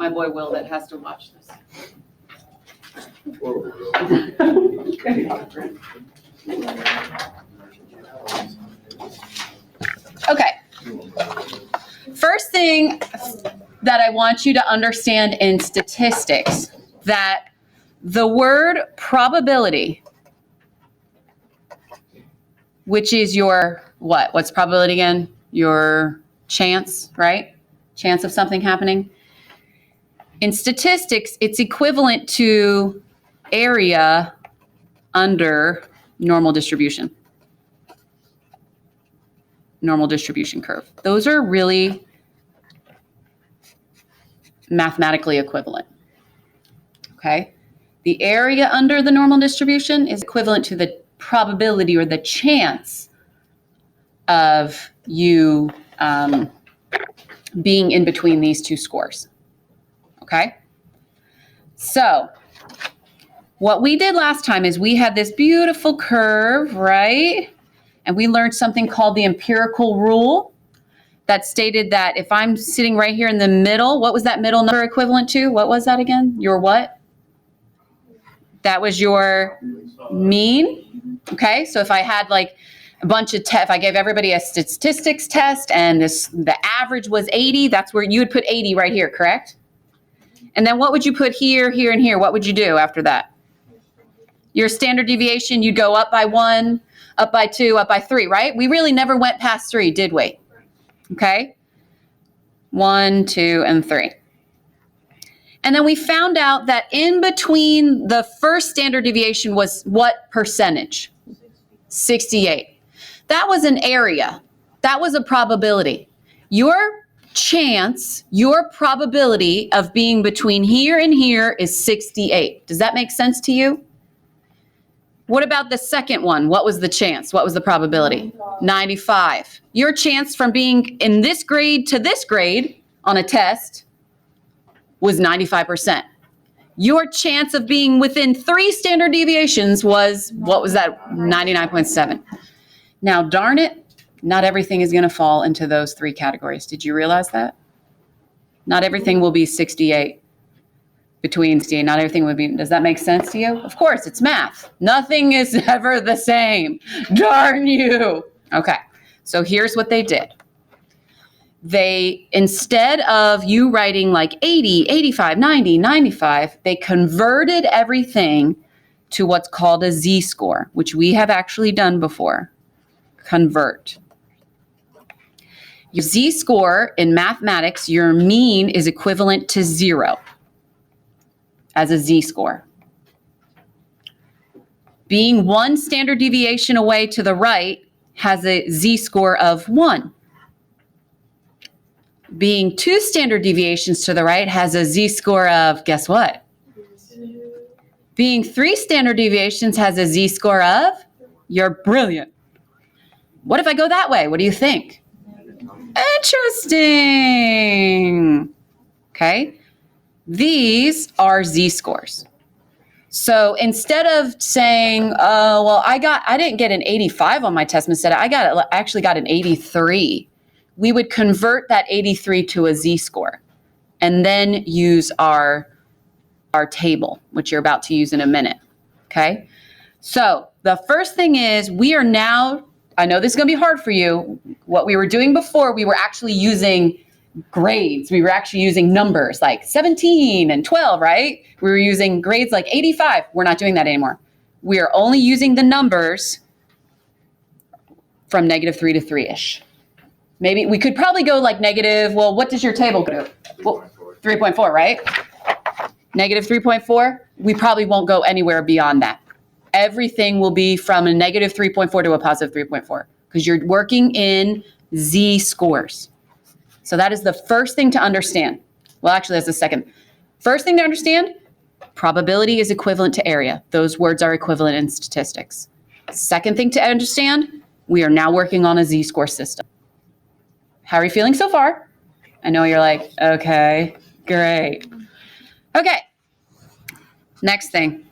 my boy Will that has to watch this. Okay. First thing that I want you to understand in statistics, that the word probability, which is your what? What's probability again? Your chance, right? Chance of something happening. In statistics, it's equivalent to area under normal distribution. Normal distribution curve. Those are really mathematically equivalent. Okay? The area under the normal distribution is equivalent to the probability or the chance of you being in between these two scores. Okay? So, what we did last time is we had this beautiful curve, right? And we learned something called the empirical rule that stated that if I'm sitting right here in the middle, what was that middle number equivalent to? What was that again? Your what? That was your mean. Okay, so if I had like a bunch of if I gave everybody a statistics test and the average was 80, that's where you would put 80 right here, correct? And then what would you put here, here, and here? What would you do after that? Your standard deviation, you'd go up by 1, up by 2, up by 3, right? We really never went past 3, did we? Okay? 1, 2, and 3. And then we found out that in between the first standard deviation was what percentage? 68. That was an area. That was a probability. Your chance, your probability of being between here and here is 68. Does that make sense to you? What about the second one? What was the chance? What was the probability? 95. Your chance from being in this grade to this grade on a test was 95%. Your chance of being within 3 standard deviations was, what was that? 99.7. Now, darn it, not everything is going to fall into those 3 categories. Did you realize that? Not everything will be 68. Between 68, not everything would be, does that make sense to you? Of course, it's math. Nothing is ever the same. Darn you. Okay, so here's what they did. They, instead of you writing like 80, 85, 90, 95, they converted everything to what's called a z-score, which we have actually done before. Convert. Your z-score in mathematics, your mean is equivalent to 0. As a z-score. Being 1 standard deviation away to the right has a z-score of 1. Being 2 standard deviations to the right has a z-score of, guess what? Being 3 standard deviations has a z-score of, you're brilliant. What if I go that way? What do you think? Interesting. Okay. These are z-scores. So instead of saying, oh, well, I didn't get an 85 on my test, instead I actually got an 83, we would convert that 83 to a z-score and then use our table, which you're about to use in a minute, okay? So the first thing is we are now, I know this is going to be hard for you. What we were doing before, we were actually using grades. We were actually using numbers like 17 and 12, right? We were using grades like 85. We're not doing that anymore. We are only using the numbers from -3 to 3-ish. Maybe we could probably go like negative, well, what does your table go? Well, 3.4, right? -3.4, we probably won't go anywhere beyond that. Everything will be from a -3.4 to a positive 3.4 because you're working in z-scores. So that is the first thing to understand. Well, actually, that's the second. First thing to understand, probability is equivalent to area. Those words are equivalent in statistics. Second thing to understand, we are now working on a z-score system. How are you feeling so far? I know you're like, okay, great. Okay, next thing.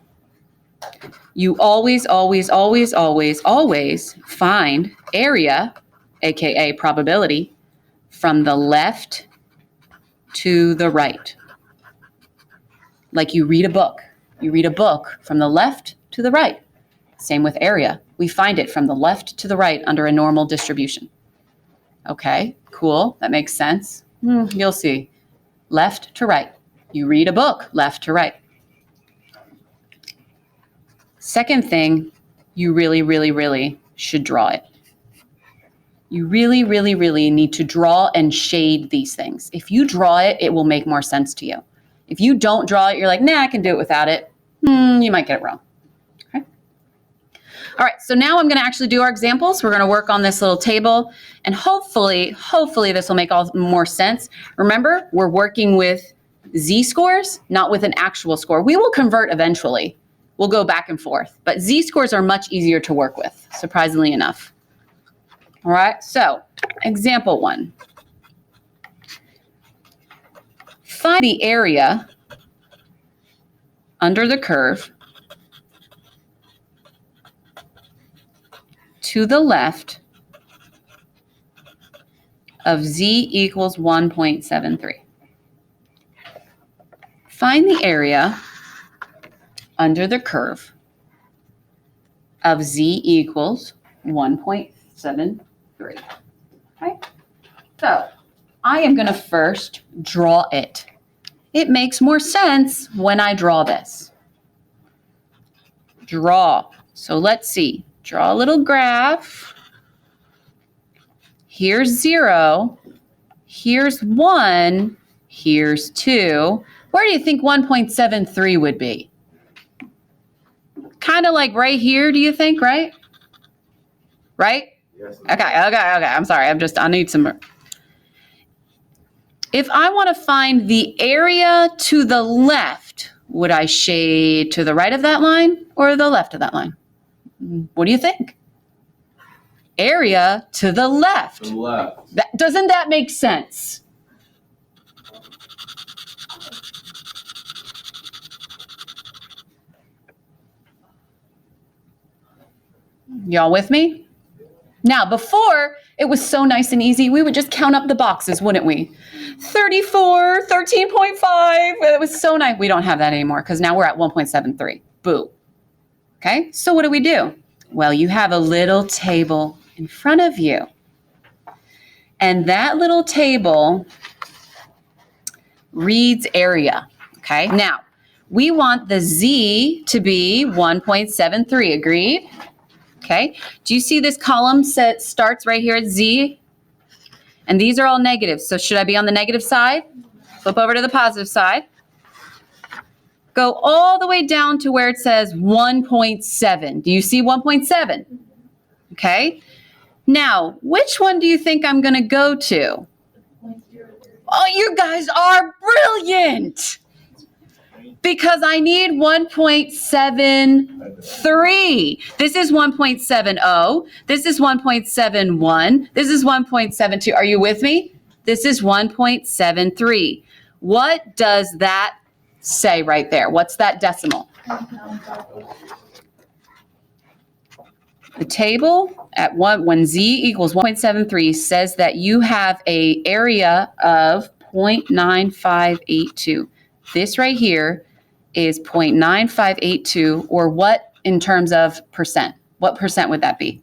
You always, always, always, always, always find area, aka probability, from the left to the right. like you read a book. You read a book from the left to the right. Same with area. We find it from the left to the right under a normal distribution. Okay, cool. That makes sense. You'll see. Left to right. You read a book, left to right. Second thing, you really, really, really should draw it. You really, really, really need to draw and shade these things. If you draw it, it will make more sense to you. If you don't draw it, you're like, nah, I can do it without it. You might get it wrong. Okay. All right, so now I'm going to actually do our examples. We're going to work on this little table, and hopefully this will make all more sense. Remember, we're working with z-scores, not with an actual score. We will convert eventually. We'll go back and forth, but z-scores are much easier to work with, surprisingly enough. All right, so example 1. Find the area under the curve to the left of z equals 1.73. Find the area under the curve of z equals 1.73. Okay, so I am going to first draw it. It makes more sense when I draw this. Draw. So let's see. Draw a little graph. Here's 0. Here's 1. Here's 2. Where do you think 1.73 would be? Kind of like right here, do you think, right? Right? Yes. Okay. I'm sorry. I need some. If I want to find the area to the left, would I shade to the right of that line or the left of that line? What do you think? Area to the left. To the left. Doesn't that make sense? Y'all with me? Now, before, it was so nice and easy. We would just count up the boxes, wouldn't we? 34, 13.5. It was so nice. We don't have that anymore because now we're at 1.73. Boo. Okay, so what do? Well, you have a little table in front of you. And that little table reads area. Okay, now we want the z to be 1.73. Agreed? Okay, do you see this column starts right here at z? And these are all negatives. So should I be on the negative side? Flip over to the positive side. Go all the way down to where it says 1.7. Do you see 1.7? Okay. Now, which one do you think I'm going to go to? Oh, you guys are brilliant. Because I need 1.73. This is 1.70. This is 1.71. This is 1.72. Are you with me? This is 1.73. What does that say right there? What's that decimal? The table at when z equals 1.73 says that you have an area of 0.9582. This right here is 0.9582, or what in terms of percent? What percent would that be?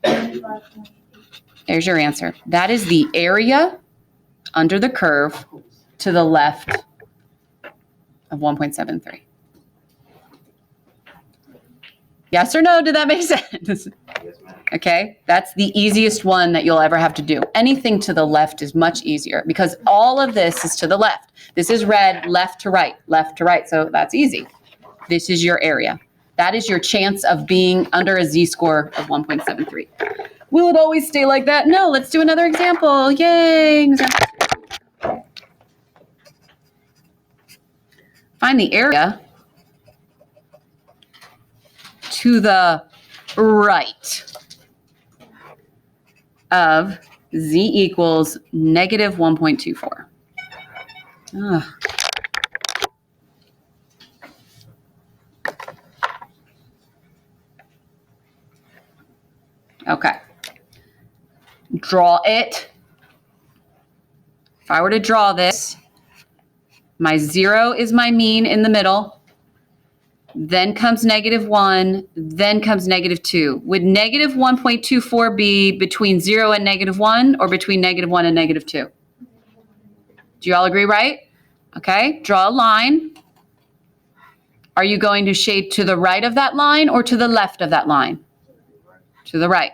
There's your answer. That is the area under the curve to the left of 1.73. Yes or no? Did that make sense? Yes, ma'am. Okay, that's the easiest one that you'll ever have to do. Anything to the left is much easier because all of this is to the left. This is red, left to right, so that's easy. This is your area. That is your chance of being under a z-score of 1.73. Will it always stay like that? No, let's do another example. Yay! Find the area to the right of z equals negative 1.24. Okay. Draw it. If I were to draw this, My 0 is my mean in the middle. Then comes -1, then comes -2. Would -1.24 be between 0 and -1 or between -1 and -2? Do you all agree, right? Okay, draw a line. Are you going to shade to the right of that line or to the left of that line? To the right.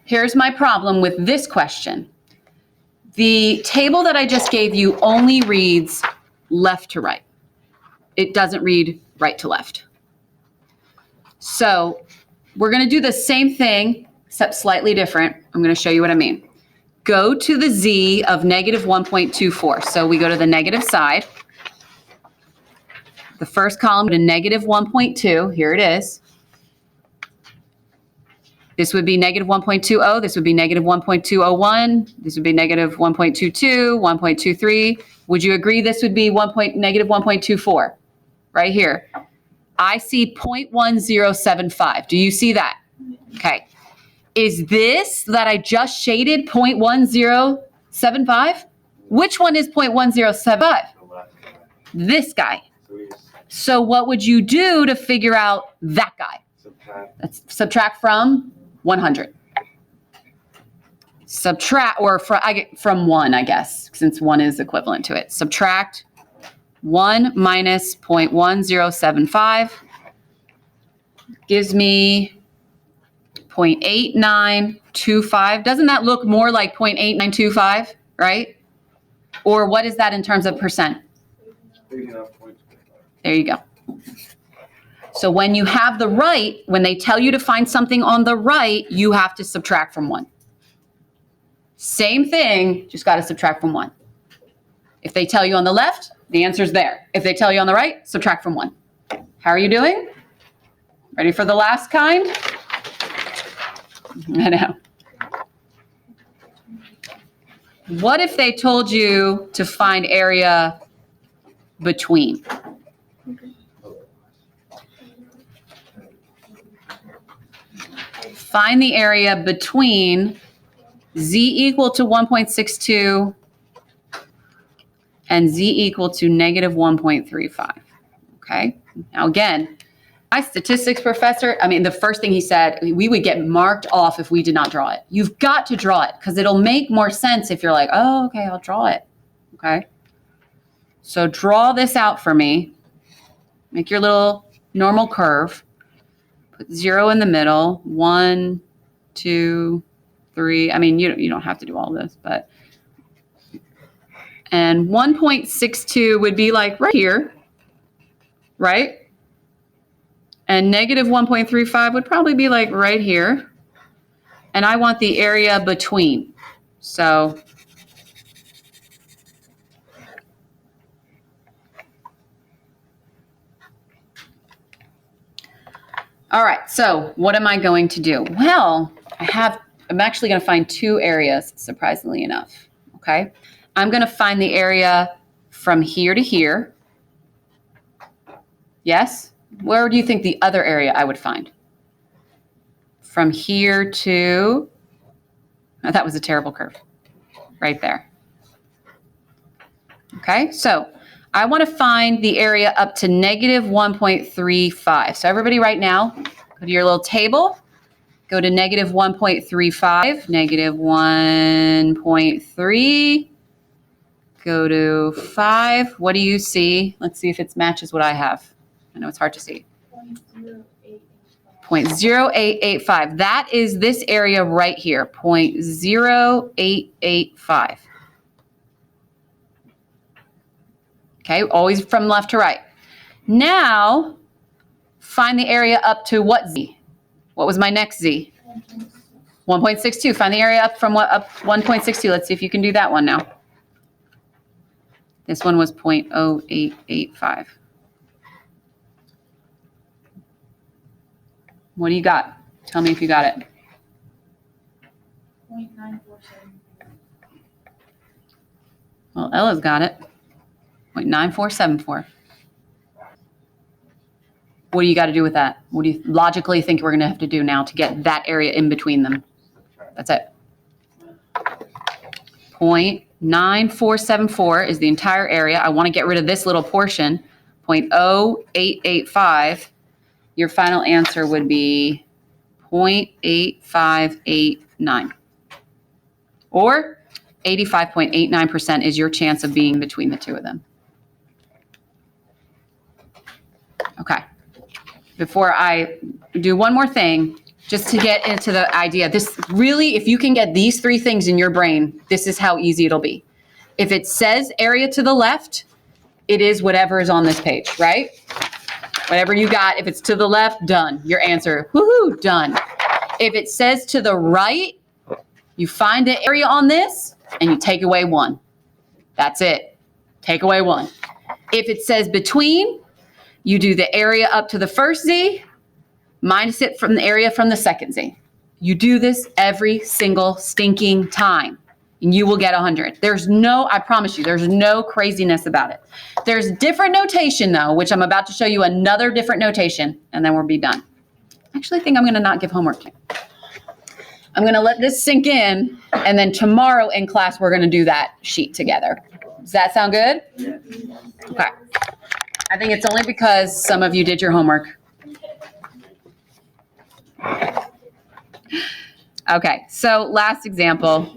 Here's my problem with this question. The table that I just gave you only reads left to right. It doesn't read right to left. So we're going to do the same thing, except slightly different. I'm going to show you what I mean. Go to the z of -1.24. So we go to the negative side. The first column to -1.2. Here it is. This would be -1.20. This would be -1.201. This would be -1.22, 1.23. Would you agree this would be -1.24? Right here. I see 0.1075. Do you see that? Okay. Is this that I just shaded 0.1075? Which one is 0.1075? This guy. So what would you do to figure out that guy? Let's subtract from 100. Subtract, or from 1, I guess, since 1 is equivalent to it. Subtract 1 minus 0.1075 gives me 0.8925. Doesn't that look more like 0.8925, right? Or what is that in terms of percent? There you go. So when you have the right, when they tell you to find something on the right, you have to subtract from 1. Same thing, just got to subtract from 1. If they tell you on the left, the answer's there. If they tell you on the right, subtract from 1. How are you doing? Ready for the last kind? I know. What if they told you to find area between? Find the area between z equal to 1.62 and z equal to -1.35. Okay. Now again, my statistics professor, the first thing he said, we would get marked off if we did not draw it. You've got to draw it because it'll make more sense if you're like, oh, okay, I'll draw it. Okay. So draw this out for me. Make your little normal curve. Put 0 in the middle. 1, 2, 3. You don't have to do all this, but. And 1.62 would be like right here, right? And -1.35 would probably be like right here. And I want the area between. So all right, so what am I going to do? Well, I'm actually going to find 2 areas, surprisingly enough, okay? I'm going to find the area from here to here. Yes? Where do you think the other area I would find? From here to, oh, that was a terrible curve, right there. Okay, so I want to find the area up to -1.35. So everybody right now, go to your little table, go to -1.35, -1.3, go to 5. What do you see? Let's see if it matches what I have. I know it's hard to see. 0.0885. That is this area right here, 0.0885. Okay, always from left to right. Now, find the area up to what z? What was my next z? 1.62. Find the area up from what? Up 1.62. Let's see if you can do that one now. This one was 0.0885. What do you got? Tell me if you got it. 0.9474. Well, Ella's got it. 0.9474. What do you got to do with that? What do you logically think we're going to have to do now to get that area in between them? That's it. 0.9474 is the entire area. I want to get rid of this little portion, 0.0885. Your final answer would be 0.8589. Or 85.89% is your chance of being between the two of them. Okay. Before I do one more thing, just to get into the idea, this really, if you can get these three things in your brain, this is how easy it'll be. If it says area to the left, it is whatever is on this page, right? Whatever you got, if it's to the left, done. Your answer, woohoo, done. If it says to the right, you find the area on this and you take away 1. That's it. Take away 1. If it says between, you do the area up to the first Z, minus it from the area from the second Z. You do this every single stinking time, and you will get 100. There's no, I promise you, there's no craziness about it. There's different notation, though, which I'm about to show you another different notation, and then we'll be done. I actually think I'm going to not give homework to you. I'm going to let this sink in, and then tomorrow in class, we're going to do that sheet together. Does that sound good? Okay. I think it's only because some of you did your homework. Okay, so last example.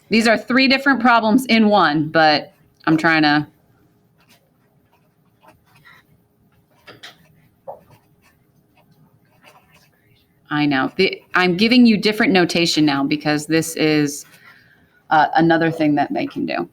These are 3 different problems in one, but I'm trying to. I know. I'm giving you different notation now because this is another thing that they can do.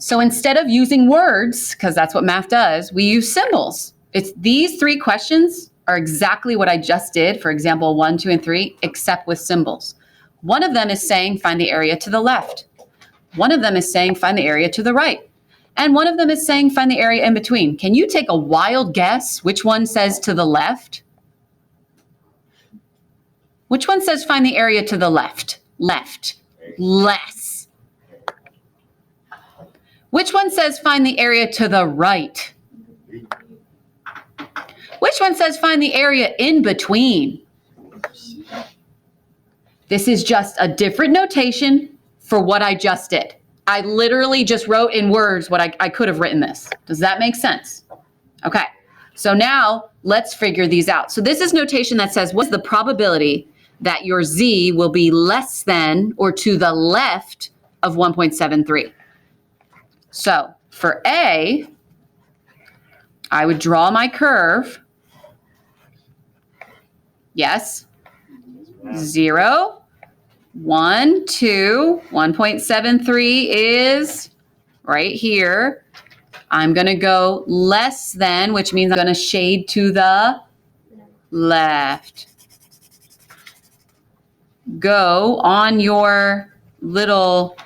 So instead of using words, because that's what math does, we use symbols. It's these 3 questions are exactly what I just did for example 1, 2, and 3, except with symbols. One of them is saying find the area to the left. One of them is saying find the area to the right. And one of them is saying find the area in between. Can you take a wild guess which one says to the left? Which one says find the area to the left? Left. Less. Which one says find the area to the right? Which one says find the area in between? This is just a different notation for what I just did. I literally just wrote in words what I could have written this. Does that make sense? Okay, so now let's figure these out. So this is notation that says what's the probability that your Z will be less than or to the left of 1.73. So for A, I would draw my curve. Yes. 0, 1, 2, 1.73 is right here. I'm going to go less than, which means I'm going to shade to the left. Go on your little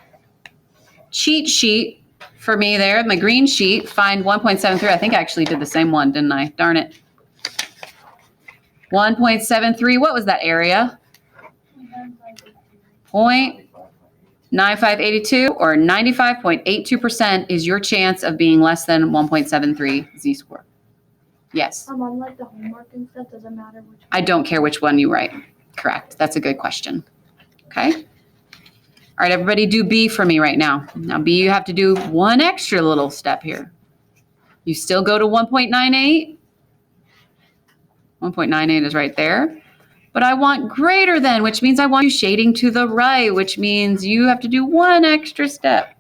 cheat sheet for me there, my green sheet, find 1.73. I think I actually did the same one, didn't I? Darn it. 1.73, what was that area? 0.9582 or 95.82% is your chance of being less than 1.73 Z-score. Yes. On like the homework and stuff, does it matter which one? I don't care which one you write. Correct. That's a good question. Okay. All right, everybody do B for me right now. Now B, you have to do one extra little step here. You still go to 1.98. 1.98 is right there. But I want greater than, which means I want you shading to the right, which means you have to do one extra step.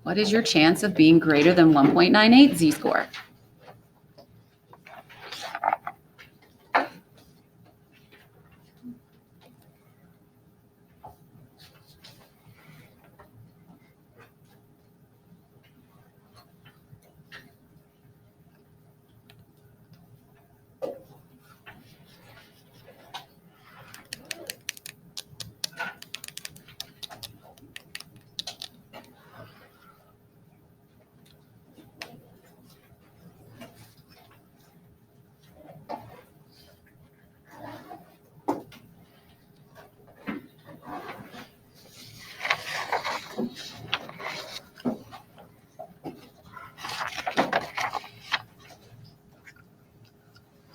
What is your chance of being greater than 1.98 Z-score?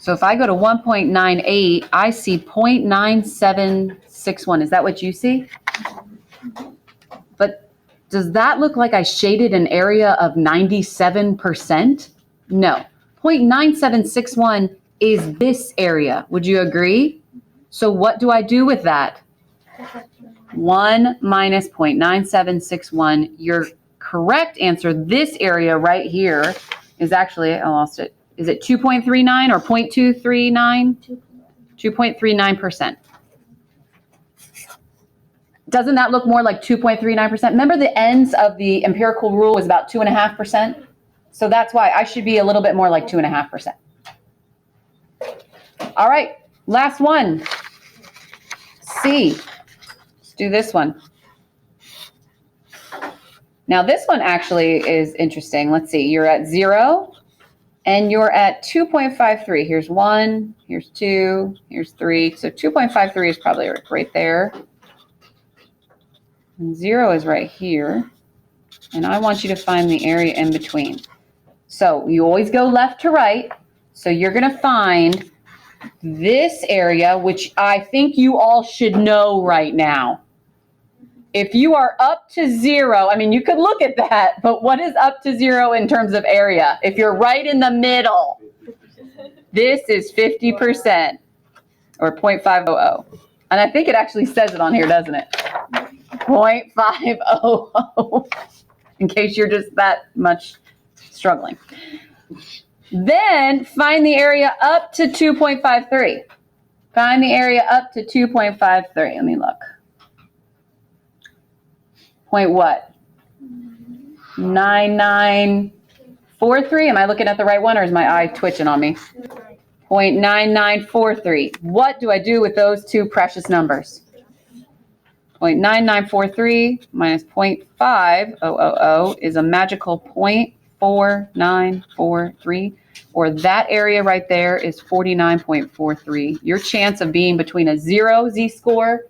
So if I go to 1.98, I see 0.9761. Is that what you see? But does that look like I shaded an area of 97%? No. 0.9761 is this area. Would you agree? So what do I do with that? 1 minus 0.9761. Your correct answer, this area right here, is actually, I lost it. Is it 2.39 or 0.239? 2.39%. Doesn't that look more like 2.39%? Remember the ends of the empirical rule was about 2.5%? So that's why I should be a little bit more like 2.5%. All right, last one. C. Let's do this one. Now this one actually is interesting. Let's see, you're at 0 and you're at 2.53. Here's 1, here's 2, here's 3. So 2.53 is probably right there. And 0 is right here. And I want you to find the area in between. So you always go left to right. So you're going to find this area, which I think you all should know right now. If you are up to 0, I mean, you could look at that, but what is up to 0 in terms of area? If you're right in the middle, this is 50% or 0.500. And I think it actually says it on here, doesn't it? 0.500, in case you're just that much struggling. Then find the area up to 2.53. Find the area up to 2.53. Let me look. Point what? 9943. Am I looking at the right one or is my eye twitching on me? 0.9943. What do I do with those two precious numbers? 0.9943 minus 0.5000 is a magical 0.4943, or that area right there is 49.43. Your chance of being between a 0 z-score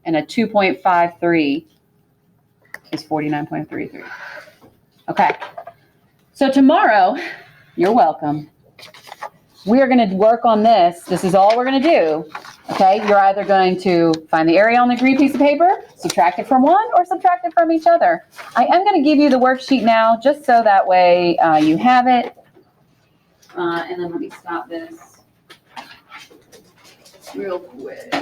and a 2.53 is 49.33. Okay, so tomorrow, you're welcome. We are going to work on this. This is all we're going to do. Okay, you're either going to find the area on the green piece of paper, subtract it from one, or subtract it from each other. I am going to give you the worksheet now, just so that way you have it. And then let me stop this real quick.